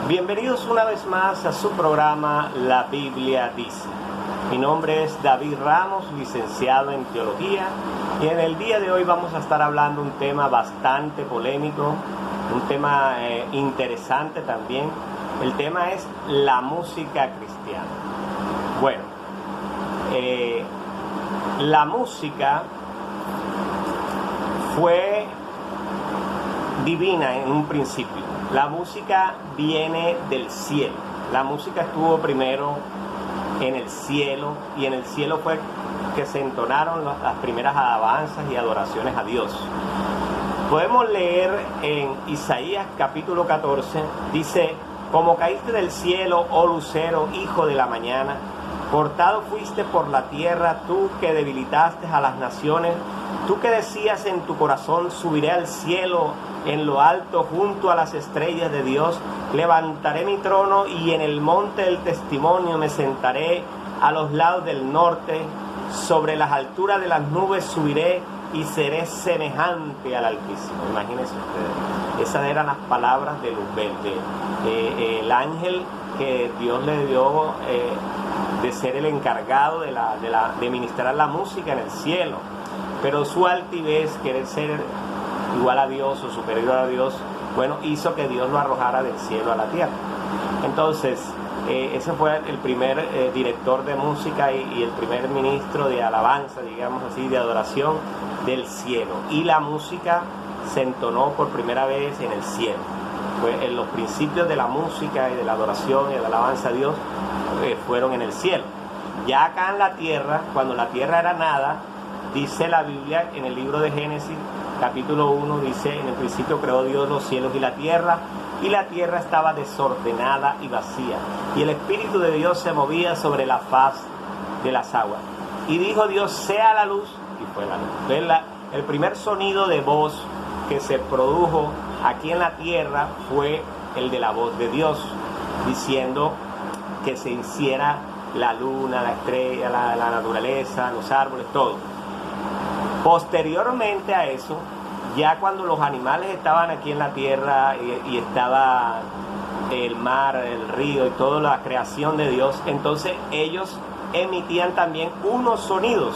Bienvenidos una vez más a su programa La Biblia Dice. Mi nombre es David Ramos, licenciado en Teología, y en el día de hoy vamos a estar hablando un tema bastante polémico, un tema interesante también. El tema es la música cristiana. Bueno, la música fue divina en un principio. La música viene del cielo. La música estuvo primero en el cielo, y en el cielo fue que se entonaron las primeras alabanzas y adoraciones a Dios. Podemos leer en Isaías capítulo 14, dice: como caíste del cielo, oh lucero, hijo de la mañana, cortado fuiste por la tierra, tú que debilitaste a las naciones, tú que decías en tu corazón: subiré al cielo, en lo alto, junto a las estrellas de Dios, levantaré mi trono y en el monte del testimonio me sentaré a los lados del norte, sobre las alturas de las nubes subiré y seré semejante al Altísimo. Imagínense ustedes, esas eran las palabras de Luzbel, el ángel que Dios le dio de ser el encargado de ministrar la música en el cielo. Pero su altivez, querer ser igual a Dios o superior a Dios, bueno, hizo que Dios lo arrojara del cielo a la tierra. Entonces, ese fue el primer director de música y el primer ministro de alabanza, digamos así, de adoración del cielo. Y la música se entonó por primera vez en el cielo. Fue en los principios de la música y de la adoración y de la alabanza a Dios fueron en el cielo. Ya acá en la tierra, cuando la tierra era nada, dice la Biblia en el libro de Génesis, capítulo 1, dice: en el principio creó Dios los cielos y la tierra estaba desordenada y vacía, y el Espíritu de Dios se movía sobre la faz de las aguas. Y dijo Dios: sea la luz, y fue la luz. Entonces, el primer sonido de voz que se produjo aquí en la tierra fue el de la voz de Dios, diciendo que se hiciera la luna, la estrella, la naturaleza, los árboles, todo. Posteriormente a eso, ya cuando los animales estaban aquí en la tierra y estaba el mar, el río y toda la creación de Dios, entonces ellos emitían también unos sonidos.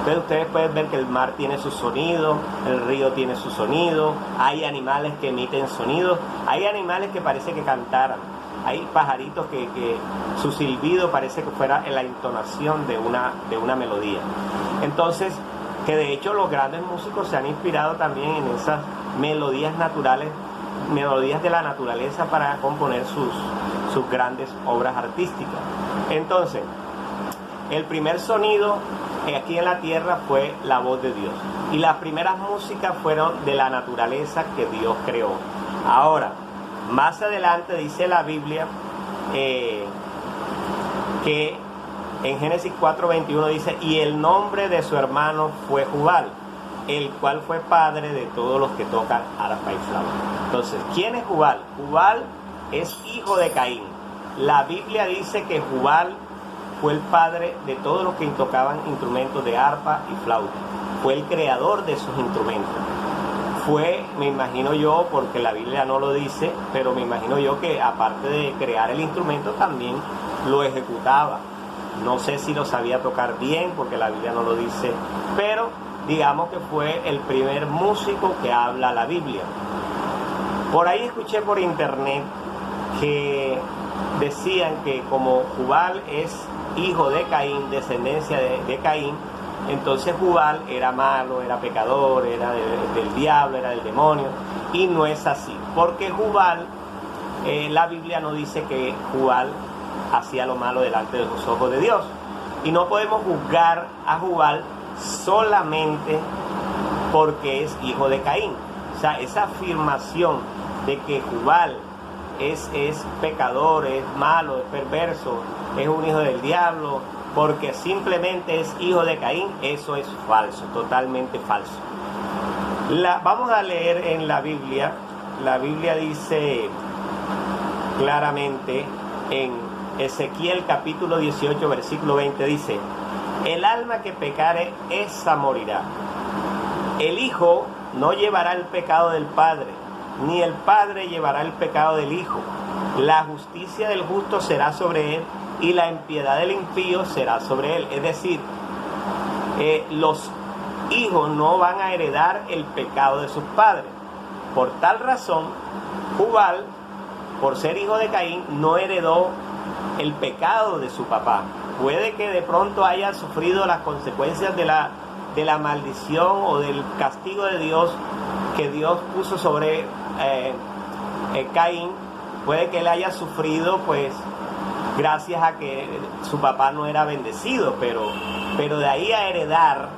Entonces ustedes pueden ver que el mar tiene su sonido, el río tiene su sonido, hay animales que emiten sonidos, hay animales que parece que cantaran, hay pajaritos que su silbido parece que fuera en la entonación de una melodía. Entonces, que de hecho los grandes músicos se han inspirado también en esas melodías naturales, melodías de la naturaleza, para componer sus grandes obras artísticas. Entonces, el primer sonido aquí en la tierra fue la voz de Dios, y las primeras músicas fueron de la naturaleza que Dios creó. Ahora, más adelante dice la Biblia que en Génesis 4:21 dice: y el nombre de su hermano fue Jubal, el cual fue padre de todos los que tocan arpa y flauta. Entonces, ¿quién es Jubal? Jubal es hijo de Caín. La Biblia dice que Jubal fue el padre de todos los que tocaban instrumentos de arpa y flauta. Fue el creador de esos instrumentos. Fue, me imagino yo, porque la Biblia no lo dice, pero me imagino yo que aparte de crear el instrumento también lo ejecutaba. No sé si lo sabía tocar bien, porque la Biblia no lo dice, pero digamos que fue el primer músico que habla la Biblia. Por ahí escuché por internet que decían que como Jubal es hijo de Caín, descendencia de Caín, entonces Jubal era malo, era pecador, era del diablo, era del demonio, y no es así, porque Jubal, la Biblia no dice que Jubal hacía lo malo delante de los ojos de Dios, y no podemos juzgar a Jubal solamente porque es hijo de Caín. O sea, esa afirmación de que Jubal es pecador, es malo, es perverso, es un hijo del diablo, porque simplemente es hijo de Caín, eso es falso, totalmente falso. Vamos a leer en la Biblia dice claramente en Ezequiel capítulo 18, versículo 20, dice: el alma que pecare, esa morirá. El hijo no llevará el pecado del padre, ni el padre llevará el pecado del hijo, La justicia del justo será sobre él y la impiedad del impío será sobre él. Es decir, los hijos no van a heredar el pecado de sus padres. Por tal razón, Jubal, por ser hijo de Caín, no heredó el pecado de su papá. Puede que de pronto haya sufrido las consecuencias de la maldición o del castigo de Dios que Dios puso sobre Caín. Puede que él haya sufrido pues gracias a que su papá no era bendecido, pero de ahí a heredar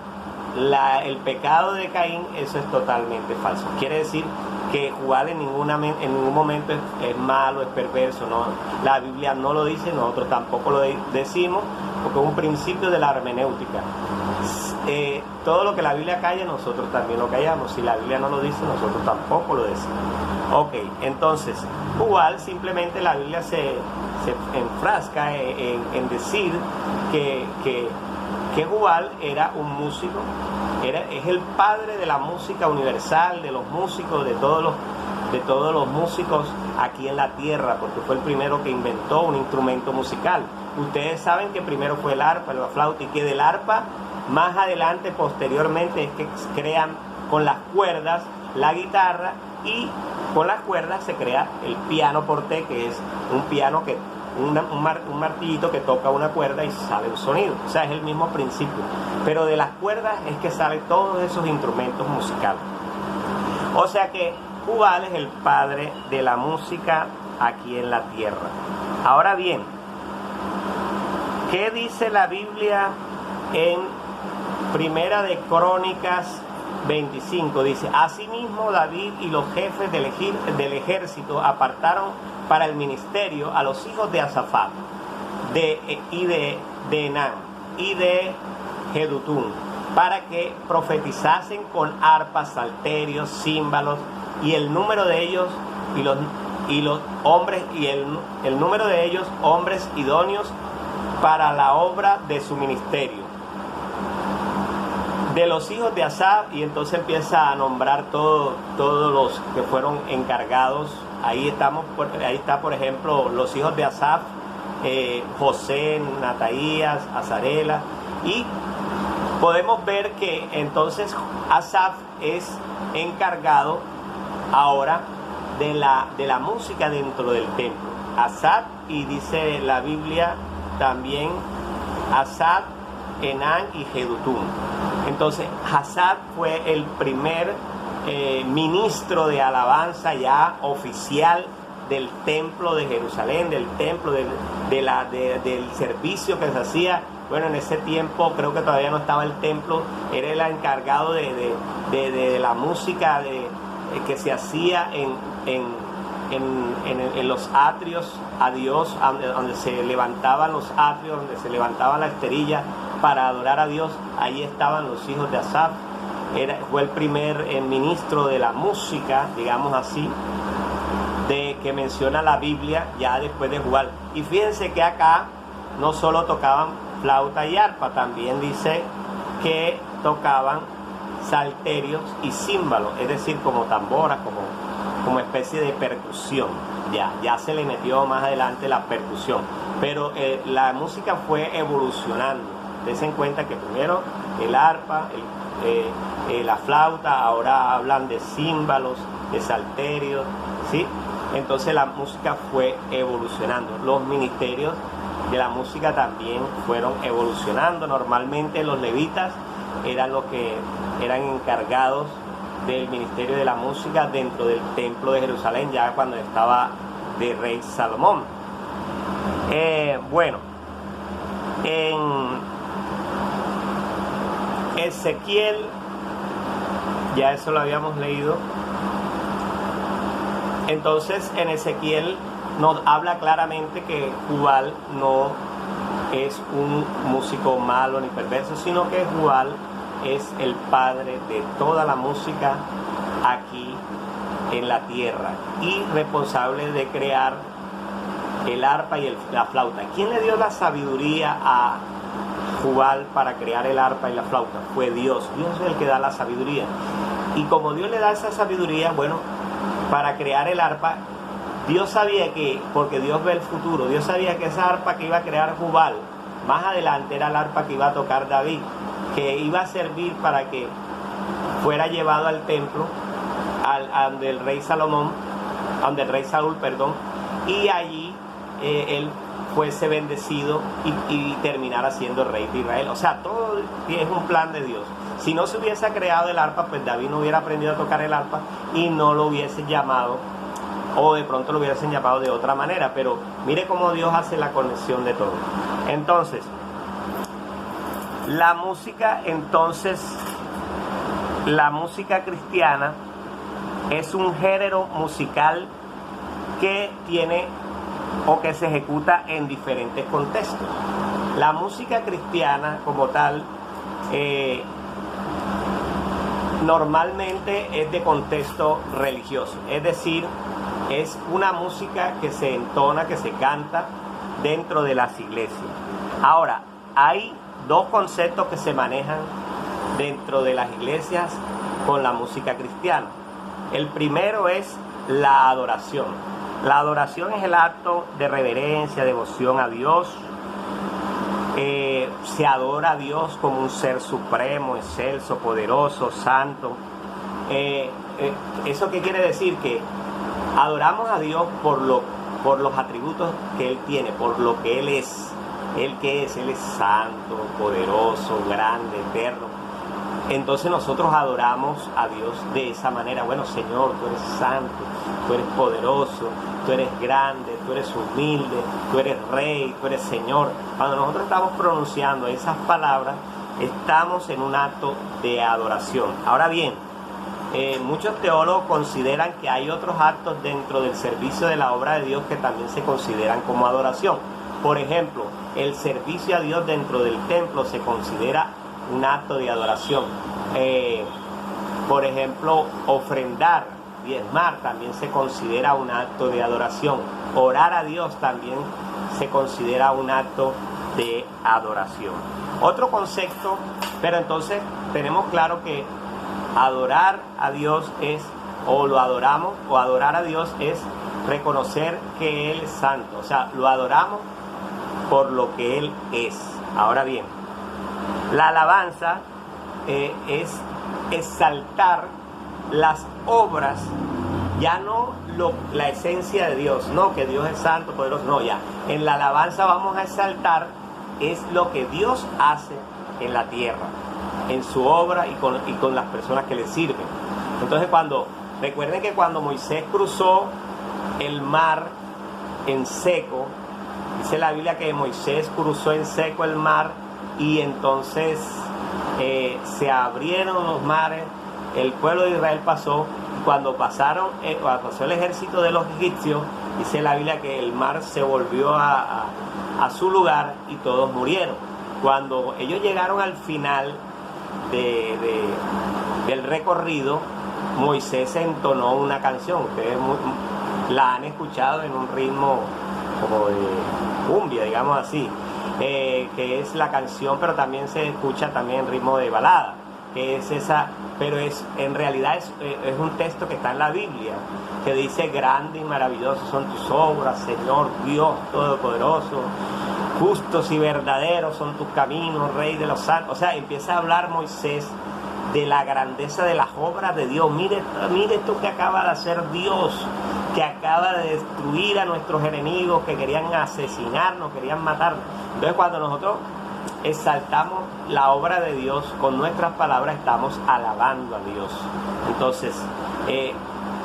el pecado de Caín, eso es totalmente falso. Quiere decir que Jubal en ningún momento es malo, es perverso, ¿no? La Biblia no lo dice, nosotros tampoco lo decimos, porque es un principio de la hermenéutica. Todo lo que la Biblia calla, nosotros también lo callamos. Si la Biblia no lo dice, nosotros tampoco lo decimos. Ok, entonces, Jubal, simplemente la Biblia se enfrasca en decir que Jubal era un músico, es el padre de la música universal, de los músicos, de todos los músicos aquí en la tierra, porque fue el primero que inventó un instrumento musical. Ustedes saben que primero fue el arpa, la flauta, y que del arpa, más adelante, posteriormente, es que crean con las cuerdas la guitarra, y con las cuerdas se crea el piano porté, que es un piano que un martillito que toca una cuerda y sale un sonido. O sea, es el mismo principio, pero de las cuerdas es que salen todos esos instrumentos musicales. O sea que Jubal es el padre de la música aquí en la tierra. Ahora bien, ¿qué dice la Biblia en Primera de Crónicas 25? Dice: asimismo David y los jefes del ejército apartaron para el ministerio a los hijos de Asafat, y de Enán y de Jedutún, para que profetizasen con arpas, salterios, címbalos, y el número de ellos el número de ellos hombres idóneos para la obra de su ministerio. De los hijos de Asaf, y entonces empieza a nombrar todos los que fueron encargados. Ahí está, por ejemplo, los hijos de Asaf, José, Nataías, Azarela, y podemos ver que entonces Asaf es encargado ahora de la música dentro del templo. Asaf, y dice la Biblia también, Asaf, Enán y Jedutún. Entonces, Asaf fue el primer ministro de alabanza ya oficial del templo de Jerusalén, del templo, del servicio que se hacía. Bueno, en ese tiempo creo que todavía no estaba el templo, era el encargado de la música que se hacía en los atrios a Dios, donde se levantaban los atrios, donde se levantaba la esterilla para adorar a Dios. Ahí estaban los hijos de Asaf. Fue el primer ministro de la música, digamos así, que menciona la Biblia ya después de Jubal. Y fíjense que acá no solo tocaban flauta y arpa, también dice que tocaban salterios y címbalos, es decir, como tamboras, como especie de percusión. Ya se le metió más adelante la percusión, pero la música fue evolucionando. Dense en cuenta que primero el arpa, la flauta, ahora hablan de címbalos, de salterios, ¿sí? Entonces la música fue evolucionando. Los ministerios de la música también fueron evolucionando. Normalmente los levitas eran los que eran encargados del ministerio de la música dentro del templo de Jerusalén, ya cuando estaba de rey Salomón. Bueno, en Ezequiel, ya eso lo habíamos leído. Entonces en Ezequiel nos habla claramente que Jubal no es un músico malo ni perverso, sino que Jubal es el padre de toda la música aquí en la tierra y responsable de crear el arpa y la flauta. ¿Quién le dio la sabiduría a Jubal para crear el arpa y la flauta? Fue Dios. Dios es el que da la sabiduría. Y como Dios le da esa sabiduría, bueno, para crear el arpa, Dios sabía que, porque Dios ve el futuro, Dios sabía que esa arpa que iba a crear Jubal, más adelante era la arpa que iba a tocar David, que iba a servir para que fuera llevado al templo, donde el rey Salomón, donde el rey Saúl, perdón, y allí él fuese bendecido y terminara siendo rey de Israel. O sea, todo es un plan de Dios. Si no se hubiese creado el arpa, pues David no hubiera aprendido a tocar el arpa y no lo hubiese llamado, o de pronto lo hubiesen llamado de otra manera. Pero mire cómo Dios hace la conexión de todo. Entonces, la música cristiana es un género musical que tiene o que se ejecuta en diferentes contextos. La música cristiana como tal normalmente es de contexto religioso, es decir, es una música que se entona, que se canta dentro de las iglesias. Ahora, hay dos conceptos que se manejan dentro de las iglesias con la música cristiana. El primero es la adoración. La adoración es el acto de reverencia, devoción a Dios. Se adora a Dios como un ser supremo, excelso, poderoso, santo. ¿Eso qué quiere decir? Que adoramos a Dios por los atributos que Él tiene, por lo que Él es. Él es santo, poderoso, grande, eterno. Entonces nosotros adoramos a Dios de esa manera. Bueno, Señor, tú eres santo, tú eres poderoso, tú eres grande, tú eres humilde, tú eres rey, tú eres Señor. Cuando nosotros estamos pronunciando esas palabras, estamos en un acto de adoración. Ahora bien, muchos teólogos consideran que hay otros actos dentro del servicio de la obra de Dios que también se consideran como adoración. Por ejemplo, el servicio a Dios dentro del templo se considera un acto de adoración. Por ejemplo, ofrendar, diezmar también se considera un acto de adoración. Orar a Dios también se considera un acto de adoración. Otro concepto, pero entonces tenemos claro que adorar a Dios es, o lo adoramos, o adorar a Dios es reconocer que Él es santo. O sea, lo adoramos por lo que Él es. Ahora bien, la alabanza es exaltar las obras, ya no la esencia de Dios, no que Dios es santo, poderoso, no, ya. En la alabanza vamos a exaltar es lo que Dios hace en la tierra, en su obra y con las personas que le sirven. Entonces recuerden que cuando Moisés cruzó el mar en seco, dice la Biblia que Moisés cruzó en seco el mar y entonces se abrieron los mares, el pueblo de Israel pasó, y cuando pasó el ejército de los egipcios, dice la Biblia que el mar se volvió a su lugar y todos murieron. Cuando ellos llegaron al final del recorrido, Moisés entonó una canción, ustedes la han escuchado en un ritmo como de cumbia, digamos así, que es la canción, pero también se escucha también en ritmo de balada, que es esa, pero en realidad es un texto que está en la Biblia, que dice: grande y maravilloso son tus obras, Señor Dios Todopoderoso, justos y verdaderos son tus caminos, Rey de los santos. O sea, empieza a hablar Moisés de la grandeza de las obras de Dios. Mire esto que acaba de hacer Dios, que acaba de destruir a nuestros enemigos que querían asesinarnos, querían matarnos. Entonces, cuando nosotros exaltamos la obra de Dios con nuestras palabras, estamos alabando a Dios. Entonces,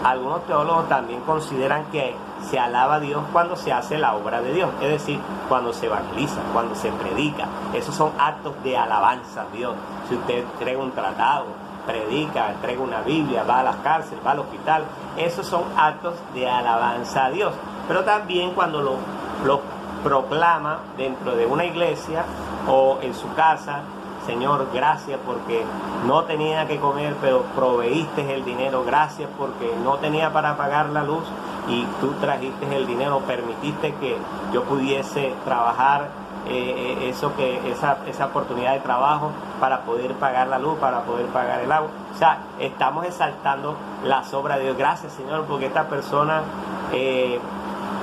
algunos teólogos también consideran que se alaba a Dios cuando se hace la obra de Dios, es decir, cuando se evangeliza, cuando se predica. Esos son actos de alabanza a Dios. Si usted entrega un tratado, predica, entrega una Biblia, va a las cárceles, va al hospital, esos son actos de alabanza a Dios. Pero también cuando lo proclama dentro de una iglesia o en su casa: Señor, gracias porque no tenía que comer, pero proveíste el dinero. Gracias porque no tenía para pagar la luz y tú trajiste el dinero, permitiste que yo pudiese trabajar, esa oportunidad de trabajo para poder pagar la luz, para poder pagar el agua. O sea, estamos exaltando las obras de Dios. Gracias, Señor, porque esta persona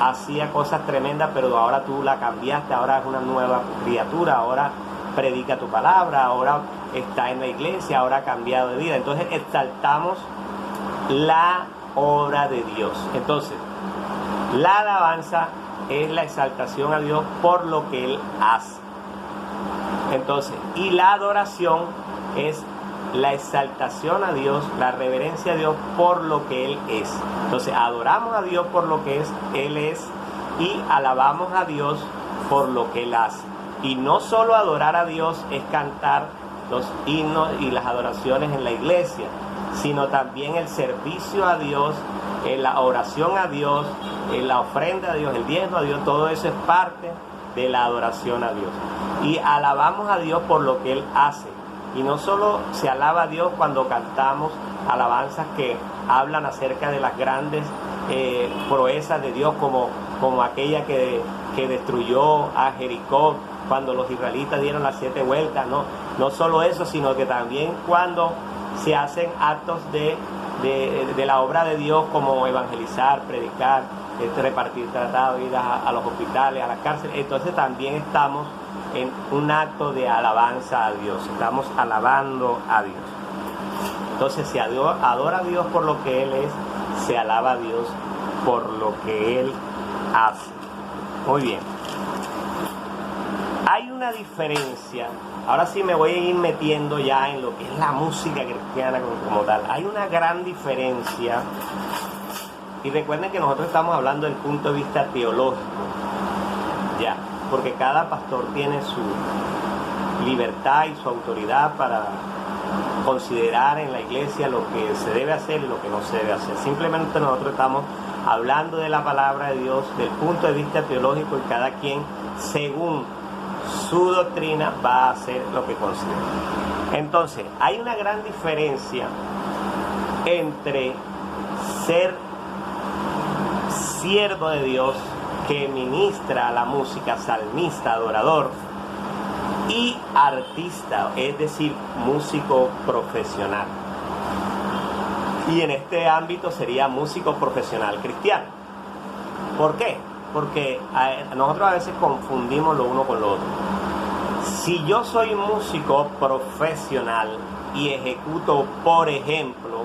hacía cosas tremendas, pero ahora tú la cambiaste, ahora es una nueva criatura, ahora predica tu palabra, ahora está en la iglesia, ahora ha cambiado de vida. Entonces exaltamos la obra de Dios. Entonces, la alabanza es la exaltación a Dios por lo que Él hace. Entonces, y la adoración es la exaltación a Dios, la reverencia a Dios por lo que Él es. Entonces, adoramos a Dios por lo que Él es y alabamos a Dios por lo que Él hace. Y no solo adorar a Dios es cantar los himnos y las adoraciones en la iglesia, sino también el servicio a Dios, la oración a Dios, la ofrenda a Dios, el diezmo a Dios. Todo eso es parte de la adoración a Dios. Y alabamos a Dios por lo que Él hace. Y no solo se alaba a Dios cuando cantamos alabanzas que hablan acerca de las grandes proezas de Dios, como aquella que destruyó a Jericó cuando los israelitas dieron las 7 vueltas. No solo eso, sino que también cuando se hacen actos de la obra de Dios, como evangelizar, predicar, repartir tratados, ir a los hospitales, a las cárceles. Entonces también estamos en un acto de alabanza a Dios, estamos alabando a Dios. Entonces se adora a Dios por lo que Él es, se alaba a Dios por lo que Él hace. Muy bien. Hay una diferencia, ahora sí me voy a ir metiendo ya en lo que es la música cristiana como tal. Hay una gran diferencia, y recuerden que nosotros estamos hablando del punto de vista teológico, ya, porque cada pastor tiene su libertad y su autoridad para considerar en la iglesia lo que se debe hacer y lo que no se debe hacer. Simplemente nosotros estamos hablando de la palabra de Dios, del punto de vista teológico, y cada quien, según su doctrina, va a hacer lo que considera. Entonces, hay una gran diferencia entre ser siervo de Dios que ministra la música, salmista, adorador, y artista, es decir, músico profesional. Y en este ámbito sería músico profesional cristiano. ¿Por qué? Porque nosotros a veces confundimos lo uno con lo otro. Si yo soy músico profesional y ejecuto, por ejemplo,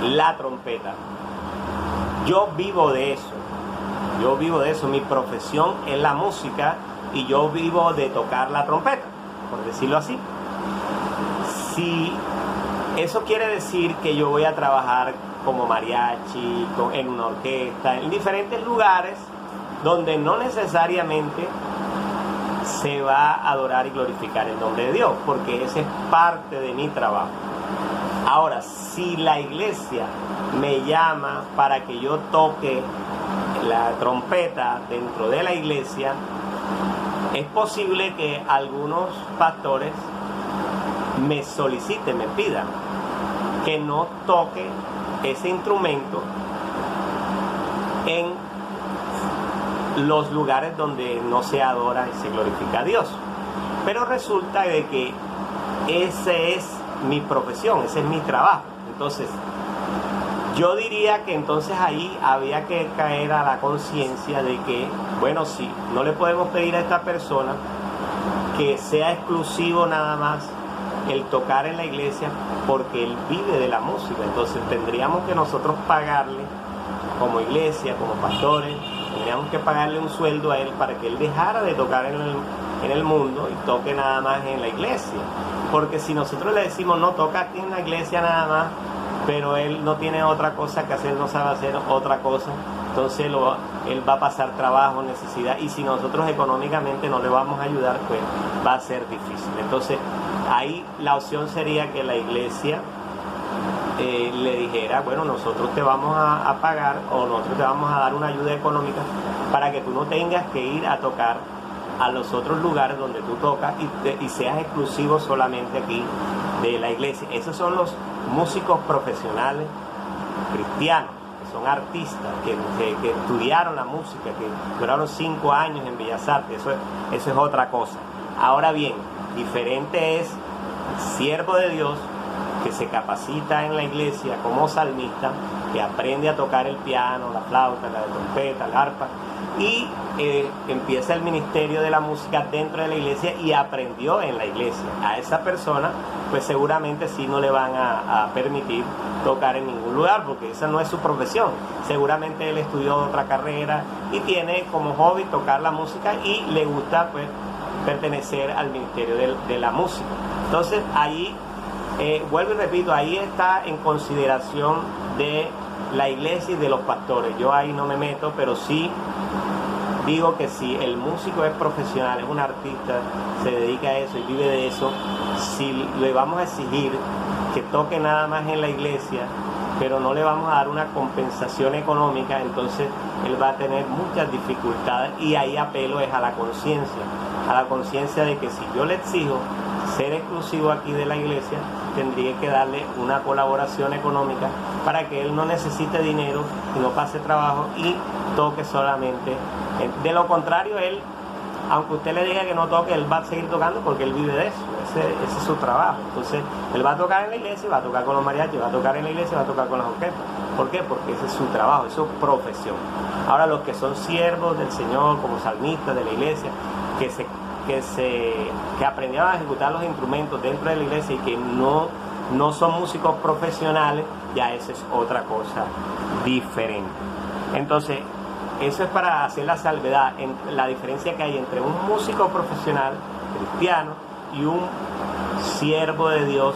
la trompeta, yo vivo de eso, mi profesión es la música y yo vivo de tocar la trompeta, por decirlo así. Si eso quiere decir que yo voy a trabajar como mariachi, en una orquesta, en diferentes lugares donde no necesariamente se va a adorar y glorificar el nombre de Dios, porque ese es parte de mi trabajo. Ahora, si la iglesia me llama para que yo toque la trompeta dentro de la iglesia, es posible que algunos pastores me soliciten, me pidan que no toque ese instrumento en los lugares donde no se adora y se glorifica a Dios. Pero resulta de que esa es mi profesión, ese es mi trabajo. Entonces, yo diría que entonces ahí había que caer a la conciencia de que, bueno, sí, no le podemos pedir a esta persona que sea exclusivo nada más el tocar en la iglesia, porque él vive de la música. Entonces tendríamos que nosotros pagarle, como iglesia, como pastores, tendríamos que pagarle un sueldo a él para que él dejara de tocar en el mundo y toque nada más en la iglesia. Porque si nosotros le decimos, no, toca aquí en la iglesia nada más, pero él no tiene otra cosa que hacer, no sabe hacer otra cosa, entonces él va a pasar trabajo, necesidad, y si nosotros económicamente no le vamos a ayudar, pues va a ser difícil. Entonces ahí la opción sería que la iglesia le dijera, bueno, nosotros te vamos a pagar, o nosotros te vamos a dar una ayuda económica para que tú no tengas que ir a tocar a los otros lugares donde tú tocas y seas exclusivo solamente aquí de la iglesia. Esos son los músicos profesionales cristianos, que son artistas, que estudiaron la música, que duraron 5 años en Bellas Artes. Eso es otra cosa. Ahora bien, diferente es el siervo de Dios que se capacita en la iglesia como salmista que aprende a tocar el piano, la flauta, la trompeta, la arpa, y empieza el ministerio de la música dentro de la iglesia y aprendió en la iglesia. A esa persona pues seguramente sí no le van a permitir tocar en ningún lugar, porque esa no es su profesión. Seguramente él estudió otra carrera y tiene como hobby tocar la música y le gusta pues pertenecer al ministerio de la música. Entonces ahí, vuelvo y repito, ahí está en consideración de la iglesia y de los pastores. Yo ahí no me meto, pero sí digo que si el músico es profesional, es un artista, se dedica a eso y vive de eso, si le vamos a exigir que toque nada más en la iglesia, pero no le vamos a dar una compensación económica, entonces él va a tener muchas dificultades, y ahí apelo es a la conciencia de que si yo le exijo ser exclusivo aquí de la iglesia, tendría que darle una colaboración económica para que él no necesite dinero y no pase trabajo y toque solamente. De lo contrario, él, aunque usted le diga que no toque, él va a seguir tocando porque él vive de eso. Ese es su trabajo. Entonces, él va a tocar en la iglesia, va a tocar con los mariachis, va a tocar en la iglesia, va a tocar con las orquestas. ¿Por qué? Porque ese es su trabajo, eso es profesión. Ahora, los que son siervos del Señor, como salmistas de la iglesia, que aprendieron a ejecutar los instrumentos dentro de la iglesia y que no son músicos profesionales, ya esa es otra cosa diferente. Entonces, eso es para hacer la salvedad, la diferencia que hay entre un músico profesional cristiano y un siervo de Dios,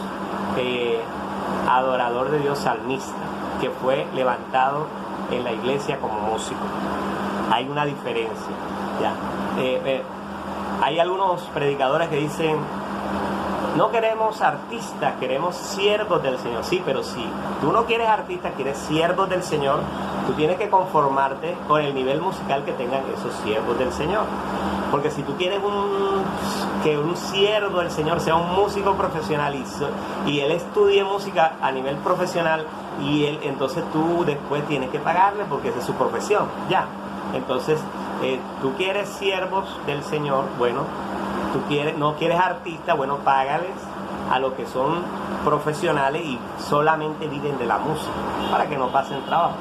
adorador de Dios, salmista, que fue levantado en la iglesia como músico. Hay una diferencia, ¿ya? Hay algunos predicadores que dicen: no queremos artistas, queremos siervos del Señor. Sí, pero si tú no quieres artistas, quieres siervos del Señor, tú tienes que conformarte con el nivel musical que tengan esos siervos del Señor. Porque si tú quieres que un siervo del Señor sea un músico profesional y él estudie música a nivel profesional, entonces tú después tienes que pagarle porque esa es su profesión, ya. Entonces, tú quieres siervos del Señor, bueno, no quieres artistas, bueno, págales a los que son profesionales y solamente viven de la música, para que no pasen trabajo.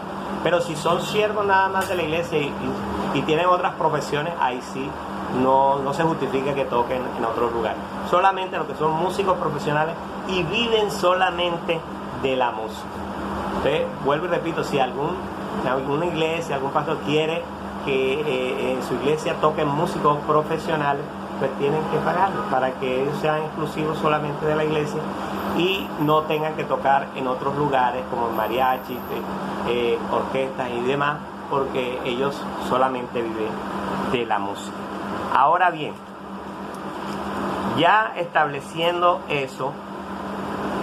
Pero si son siervos nada más de la iglesia y tienen otras profesiones, ahí sí no se justifica que toquen en otros lugares. Solamente los que son músicos profesionales y viven solamente de la música. Entonces, vuelvo y repito, si alguna iglesia, algún pastor quiere que en su iglesia toquen músicos profesionales, pues tienen que pagarlos para que ellos sean exclusivos solamente de la iglesia y no tengan que tocar en otros lugares como mariachis, orquestas y demás, porque ellos solamente viven de la música. Ahora bien, ya estableciendo eso,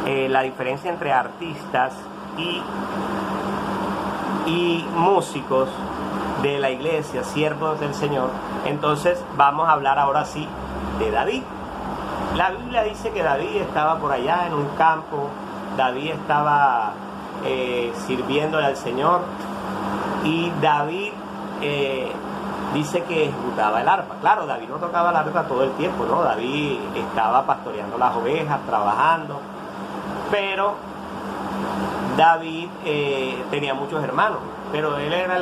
la diferencia entre artistas y músicos de la iglesia, siervos del Señor, entonces vamos a hablar ahora sí de David. La Biblia dice que David estaba por allá en un campo, David estaba sirviéndole al Señor, y David dice que ejecutaba el arpa. Claro, David no tocaba el arpa todo el tiempo, ¿no? David estaba pastoreando las ovejas, trabajando, pero David tenía muchos hermanos, pero él era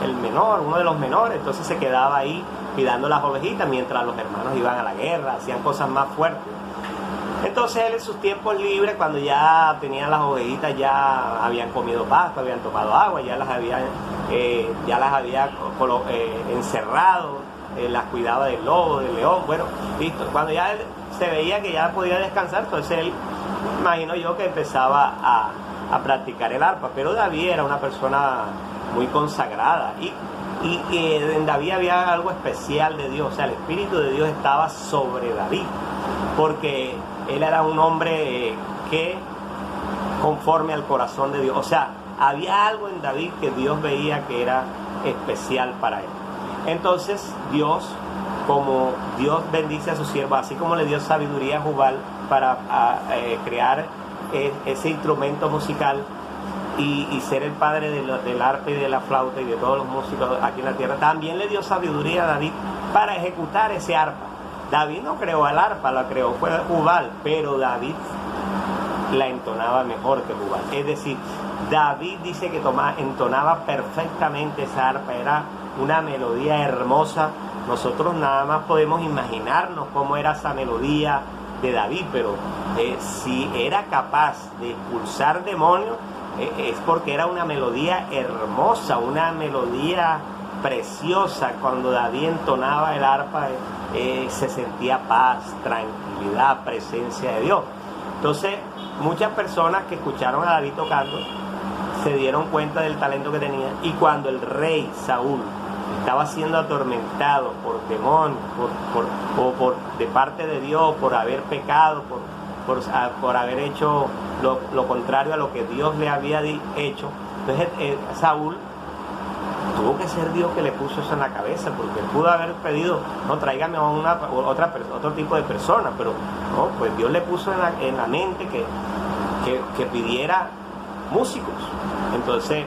el menor, uno de los menores, entonces se quedaba ahí cuidando las ovejitas mientras los hermanos iban a la guerra, hacían cosas más fuertes. Entonces él en sus tiempos libres, cuando ya tenían las ovejitas, ya habían comido pasto, habían tomado agua, ya las había encerrado, las cuidaba del lobo, del león, bueno, listo. Cuando ya él se veía que ya podía descansar, entonces él, imagino yo, que empezaba a practicar el arpa. Pero David era una persona muy consagrada y en David había algo especial de Dios, o sea, el Espíritu de Dios estaba sobre David, porque él era un hombre que conforme al corazón de Dios, o sea, había algo en David que Dios veía que era especial para él. Entonces Dios, como Dios bendice a su siervo, así como le dio sabiduría a Jubal para crear ese instrumento musical y ser el padre del arpa y de la flauta y de todos los músicos aquí en la tierra, también le dio sabiduría a David para ejecutar ese arpa. David no creó el arpa, la creó fue Jubal, pero David la entonaba mejor que Jubal. Es decir, David dice que entonaba perfectamente esa arpa, era una melodía hermosa. Nosotros nada más podemos imaginarnos cómo era esa melodía de David, pero si era capaz de expulsar demonios, es porque era una melodía hermosa, una melodía preciosa. Cuando David entonaba el arpa, se sentía paz, tranquilidad, presencia de Dios. Entonces, muchas personas que escucharon a David tocando se dieron cuenta del talento que tenía, y cuando el rey Saúl estaba siendo atormentado por demonios, de parte de Dios, por haber pecado, por haber hecho lo contrario a lo que Dios le había hecho, entonces Saúl tuvo que ser Dios que le puso eso en la cabeza, porque pudo haber pedido, no, tráigame a otro tipo de persona, pero no, pues Dios le puso en la mente que pidiera músicos. Entonces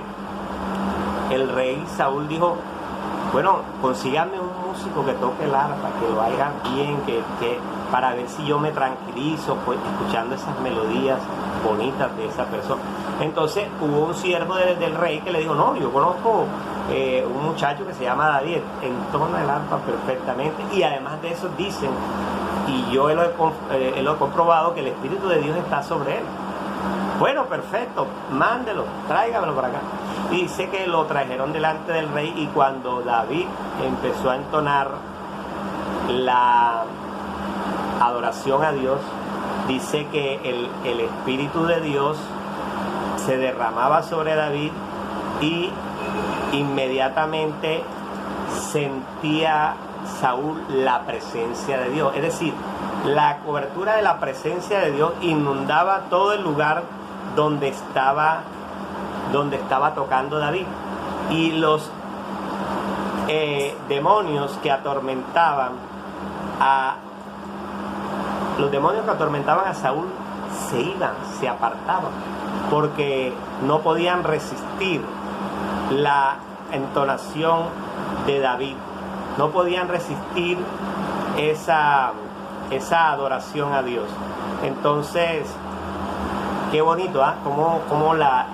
el rey Saúl dijo, bueno, consígame un músico que toque el arpa, que lo haga bien, que para ver si yo me tranquilizo, pues, escuchando esas melodías bonitas de esa persona. Entonces hubo un siervo del rey que le dijo, no, yo conozco un muchacho que se llama David, entona el arpa perfectamente, y además de eso dicen, y yo lo he comprobado, que el Espíritu de Dios está sobre él. Bueno, perfecto, mándelo, tráigamelo para acá. Y dice que lo trajeron delante del rey, y cuando David empezó a entonar la adoración a Dios, dice que el Espíritu de Dios se derramaba sobre David, y inmediatamente sentía Saúl la presencia de Dios. Es decir, la cobertura de la presencia de Dios inundaba todo el lugar donde estaba tocando David. Y los demonios que atormentaban a Saúl se iban, se apartaban, porque no podían resistir la entonación de David, no podían resistir esa adoración a Dios. Entonces, qué bonito, ¿ah? Como la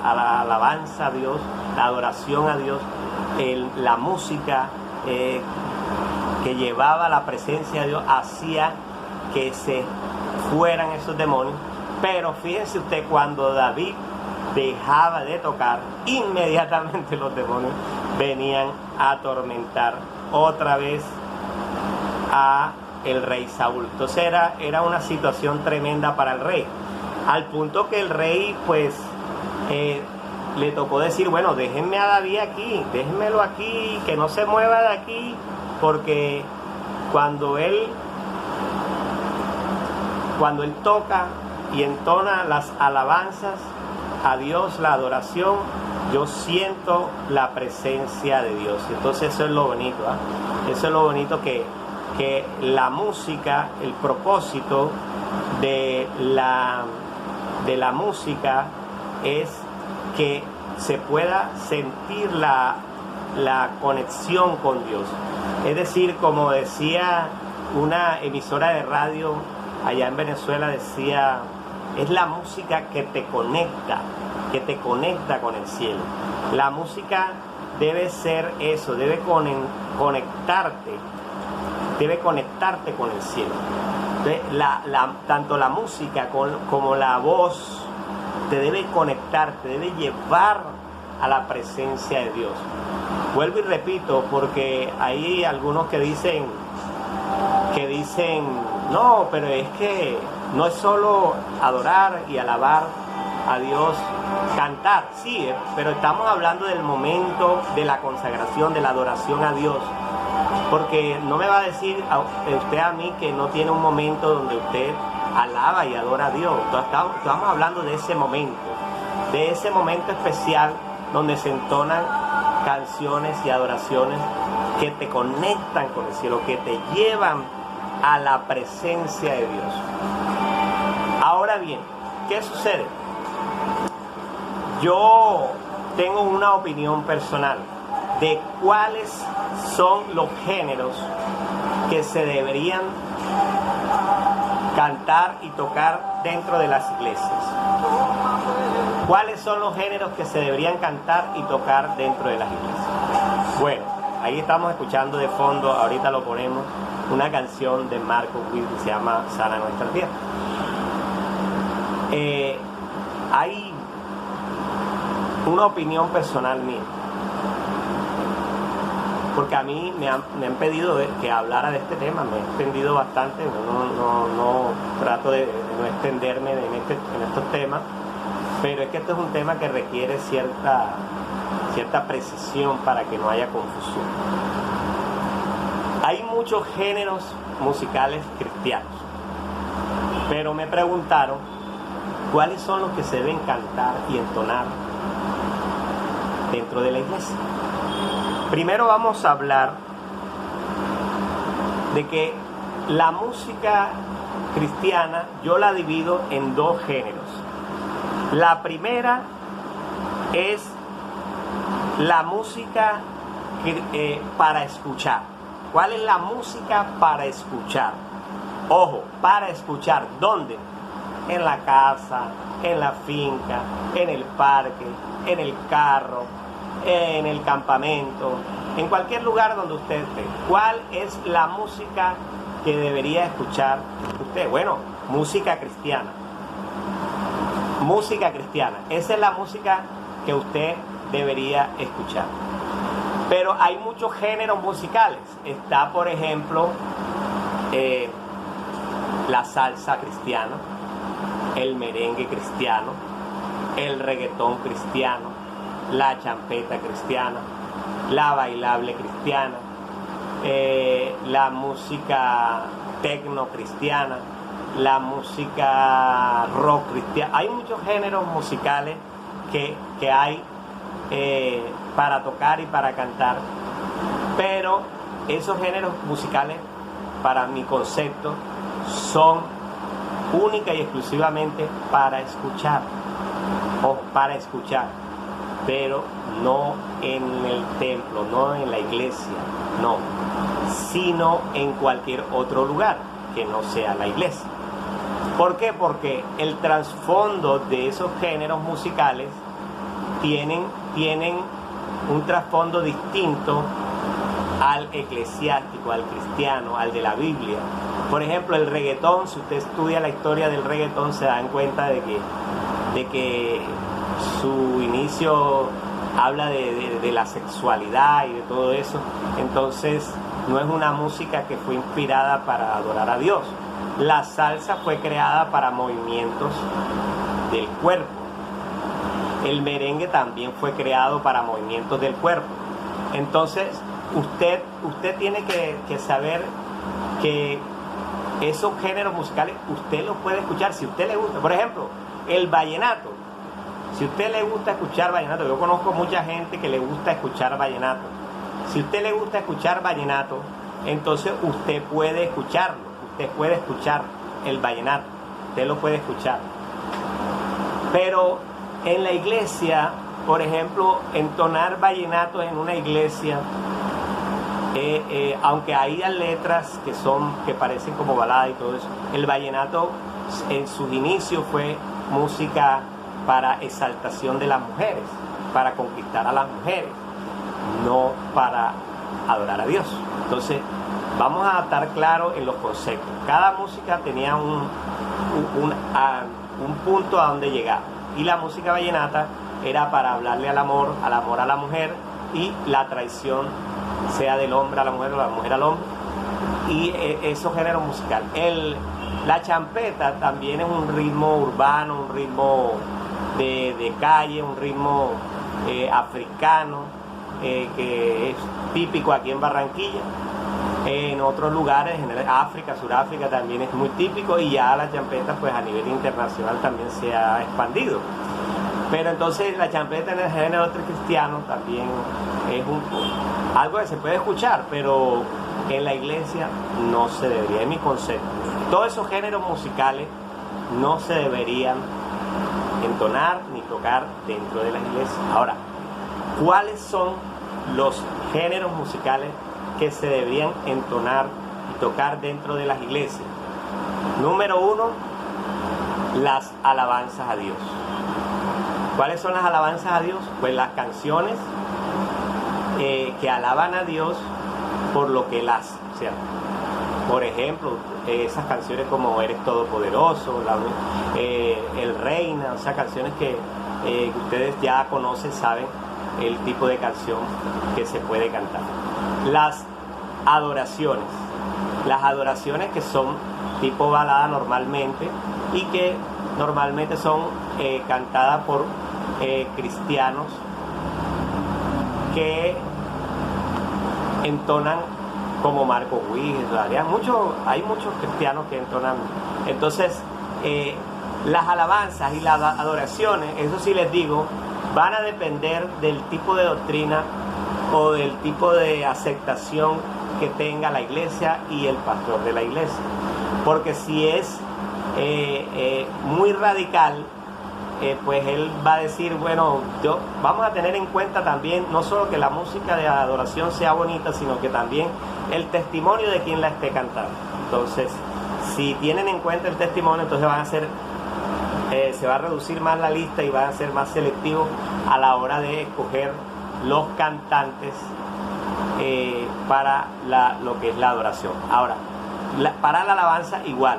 alabanza a Dios, la adoración a Dios, la música que llevaba la presencia de Dios, hacía que se fueran esos demonios. Pero fíjense usted, cuando David dejaba de tocar, inmediatamente los demonios venían a atormentar otra vez a el rey Saúl. Entonces era una situación tremenda para el rey, al punto que el rey pues le tocó decir, bueno, déjenme a David aquí, déjenmelo aquí, que no se mueva de aquí, porque cuando él toca y entona las alabanzas a Dios, la adoración, yo siento la presencia de Dios. Entonces eso es lo bonito, ¿eh? Eso es lo bonito, que la música, el propósito de la música es que se pueda sentir la conexión con Dios. Es decir, como decía una emisora de radio allá en Venezuela, decía, es la música que te conecta con el cielo. La música debe ser eso, debe conectarte con el cielo. Entonces, tanto la música como la voz te debe conectar, te debe llevar a la presencia de Dios. Vuelvo y repito, porque hay algunos que dicen, no, pero es que no es solo adorar y alabar a Dios, cantar, sí, pero estamos hablando del momento de la consagración, de la adoración a Dios. Porque no me va a decir usted a mí que no tiene un momento donde usted alaba y adora a Dios. Estamos hablando de ese momento especial donde se entonan canciones y adoraciones que te conectan con el cielo, que te llevan a la presencia de Dios. Ahora bien, ¿qué sucede? Yo tengo una opinión personal de cuáles son los géneros que se deberían cantar y tocar dentro de las iglesias. ¿Cuáles son los géneros que se deberían cantar y tocar dentro de las iglesias? Bueno, ahí estamos escuchando de fondo, ahorita lo ponemos, una canción de Marcos Witt que se llama Sana Nuestra Tierra. Hay una opinión personal mía, porque a mí me han pedido que hablara de este tema, me he extendido bastante, no trato de no extenderme en estos temas, pero es que esto es un tema que requiere cierta precisión para que no haya confusión. Hay muchos géneros musicales cristianos, pero me preguntaron cuáles son los que se deben cantar y entonar dentro de la iglesia. Primero vamos a hablar de que la música cristiana yo la divido en dos géneros. La primera es la música para escuchar. ¿Cuál es la música para escuchar? Ojo, para escuchar. ¿Dónde? En la casa, en la finca, en el parque, en el carro, en el campamento, en cualquier lugar donde usted esté. ¿Cuál es la música que debería escuchar usted? Bueno, música cristiana. Música cristiana. Esa es la música que usted debería escuchar. Pero hay muchos géneros musicales. Está, por ejemplo, la salsa cristiana, el merengue cristiano, el reggaetón cristiano, la champeta cristiana, la bailable cristiana, la música tecno cristiana, la música rock cristiana. Hay muchos géneros musicales que hay para tocar y para cantar, pero esos géneros musicales, para mi concepto, son única y exclusivamente para escuchar, o para escuchar, pero no en el templo, no en la iglesia, no, sino en cualquier otro lugar que no sea la iglesia. ¿Por qué? Porque el trasfondo de esos géneros musicales tienen un trasfondo distinto al eclesiástico, al cristiano, al de la Biblia. Por ejemplo, el reggaetón, si usted estudia la historia del reggaetón, se dan cuenta de que su inicio habla de la sexualidad y de todo eso. Entonces, no es una música que fue inspirada para adorar a Dios. La salsa fue creada para movimientos del cuerpo. El merengue también fue creado para movimientos del cuerpo. Entonces, usted tiene que saber que esos géneros musicales usted los puede escuchar si a usted le gusta. Por ejemplo, el vallenato. Si a usted le gusta escuchar vallenato, yo conozco mucha gente que le gusta escuchar vallenato. Si a usted le gusta escuchar vallenato, entonces usted puede escucharlo. Usted puede escuchar el vallenato. Usted lo puede escuchar. Pero en la iglesia, por ejemplo, entonar vallenato en una iglesia, aunque haya letras que parecen como balada y todo eso, el vallenato en sus inicios fue música para exaltación de las mujeres, para conquistar a las mujeres, no para adorar a Dios. Entonces, vamos a estar claros en los conceptos. Cada música tenía un punto a donde llegar. Y la música vallenata era para hablarle al amor a la mujer, y la traición, sea del hombre a la mujer o la mujer al hombre, y esos géneros musicales. La champeta también es un ritmo urbano, un ritmo de calle, un ritmo africano, que es típico aquí en Barranquilla. En otros lugares, en África, Suráfrica, también es muy típico, y ya la champeta pues a nivel internacional también se ha expandido. Pero entonces la champeta en el género cristiano también es algo que se puede escuchar, pero en la iglesia no se debería, es mi concepto. Todos esos géneros musicales no se deberían entonar ni tocar dentro de la iglesia. Ahora, ¿cuáles son los géneros musicales que se deberían entonar y tocar dentro de las iglesias? Número 1, las alabanzas a Dios. ¿Cuáles son las alabanzas a Dios? Pues las canciones que alaban a Dios por lo que Él hace, ¿cierto? Por ejemplo, esas canciones como Eres Todopoderoso, El Reina, o sea, canciones que ustedes ya conocen, saben el tipo de canción que se puede cantar. Las adoraciones que son tipo balada normalmente y que normalmente son cantadas por cristianos que entonan como Marco Witt, hay muchos cristianos que entonan. Entonces, las alabanzas y las adoraciones, eso sí les digo, van a depender del tipo de doctrina o del tipo de aceptación que tenga la iglesia y el pastor de la iglesia. Porque si es muy radical, pues él va a decir, bueno, vamos a tener en cuenta también no solo que la música de adoración sea bonita, sino que también el testimonio de quien la esté cantando. Entonces, si tienen en cuenta el testimonio, entonces van a ser, se va a reducir más la lista y van a ser más selectivos a la hora de escoger los cantantes para lo que es la adoración. Ahora, para la alabanza igual.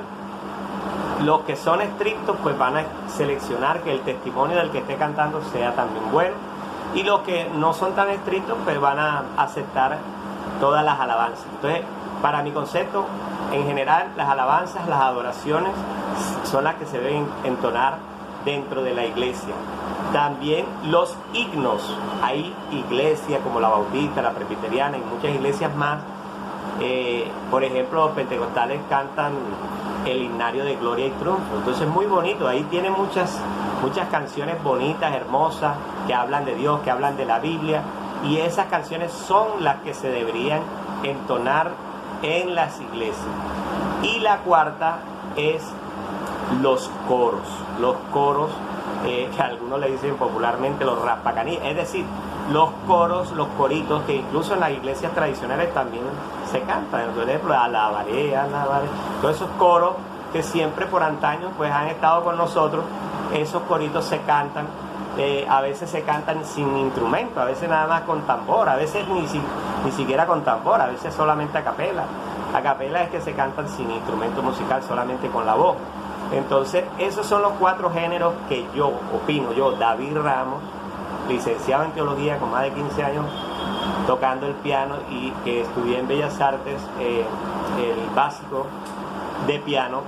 Los que son estrictos pues van a seleccionar que el testimonio del que esté cantando sea también bueno, y los que no son tan estrictos pues van a aceptar todas las alabanzas. Entonces, para mi concepto, en general, las alabanzas, las adoraciones son las que se deben entonar dentro de la iglesia. También los himnos. Hay iglesias como la Bautista, la Presbiteriana y muchas iglesias más. Por ejemplo, los pentecostales cantan el himnario de gloria y triunfo. Entonces es muy bonito. Ahí tiene muchas canciones bonitas, hermosas, que hablan de Dios, que hablan de la Biblia. Y esas canciones son las que se deberían entonar en las iglesias. Y la cuarta es los coros. Los coros, que algunos le dicen popularmente los raspacaní, es decir, los coros, los coritos que incluso en las iglesias tradicionales también se cantan. Por ejemplo, alabaré, todos esos coros que siempre por antaño pues han estado con nosotros. Esos coritos se cantan, a veces se cantan sin instrumento, a veces nada más con tambor, a veces ni siquiera con tambor, a veces solamente a capela. A capela es que se cantan sin instrumento musical, solamente con la voz. Entonces, esos son los 4 géneros que yo opino, David Ramos, licenciado en teología con más de 15 años tocando el piano y que estudié en Bellas Artes el básico de piano.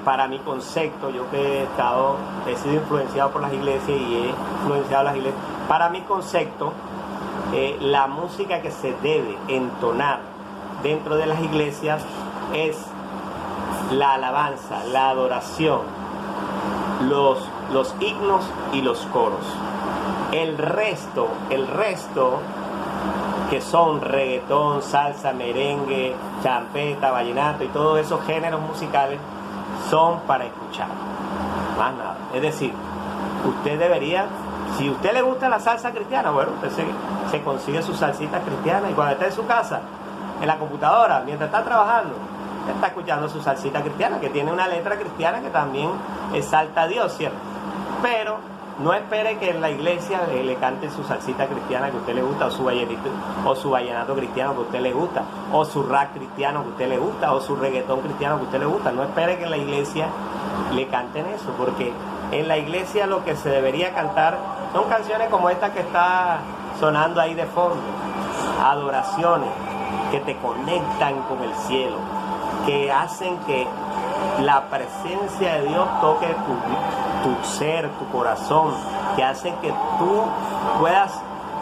Para mi concepto, yo que he sido influenciado por las iglesias y he influenciado a las iglesias, para mi concepto, la música que se debe entonar dentro de las iglesias es la alabanza, la adoración, los himnos y los coros. El resto que son reggaetón, salsa, merengue, champeta, vallenato y todos esos géneros musicales son para escuchar, más nada. Es decir, usted debería, si a usted le gusta la salsa cristiana, bueno, usted se consigue su salsita cristiana y cuando esté en su casa, en la computadora, mientras está trabajando, está escuchando su salsita cristiana, que tiene una letra cristiana que también exalta a Dios, ¿cierto? Pero no espere que en la iglesia le cante su salsita cristiana que a usted le gusta, o su vallenato cristiano que a usted le gusta, o su rap cristiano que a usted le gusta, o su reggaetón cristiano que a usted le gusta. No espere que en la iglesia le canten eso, porque en la iglesia lo que se debería cantar son canciones como esta que está sonando ahí de fondo, adoraciones que te conectan con el cielo, que hacen que la presencia de Dios toque tu ser, tu corazón, que hacen que tú puedas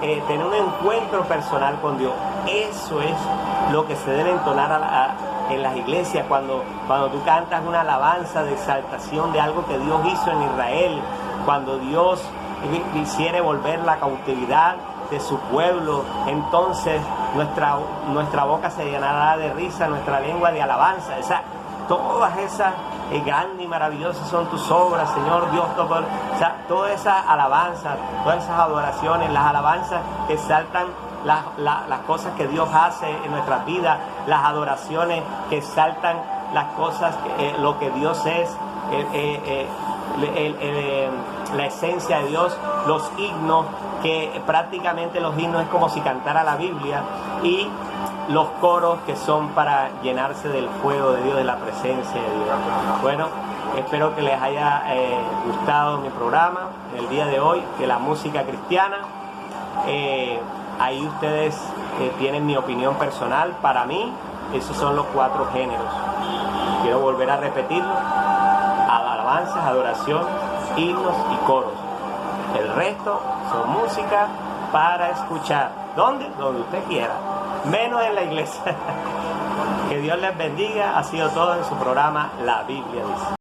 tener un encuentro personal con Dios. Eso es lo que se debe entonar en las iglesias cuando tú cantas una alabanza de exaltación de algo que Dios hizo en Israel, cuando Dios quisiere volver la cautividad de su pueblo, entonces nuestra boca se llenará de risa, nuestra lengua de alabanza. Todas esas grandes y maravillosas son tus obras, Señor Dios todo. Todas esas alabanzas, todas esas adoraciones, las alabanzas que exaltan las cosas que Dios hace en nuestras vidas, las adoraciones que exaltan las cosas, lo que Dios es, la esencia de Dios, los himnos, que prácticamente los himnos es como si cantara la Biblia, y los coros que son para llenarse del fuego de Dios, de la presencia de Dios. Bueno, espero que les haya gustado mi programa el día de hoy, de la música cristiana. Ahí ustedes tienen mi opinión personal. Para mí, esos son los 4 géneros. Quiero volver a repetirlo: alabanzas, adoración, himnos y coros. El resto son música para escuchar. ¿Dónde? Donde usted quiera, menos en la iglesia. Que Dios les bendiga. Ha sido todo en su programa La Biblia Dice.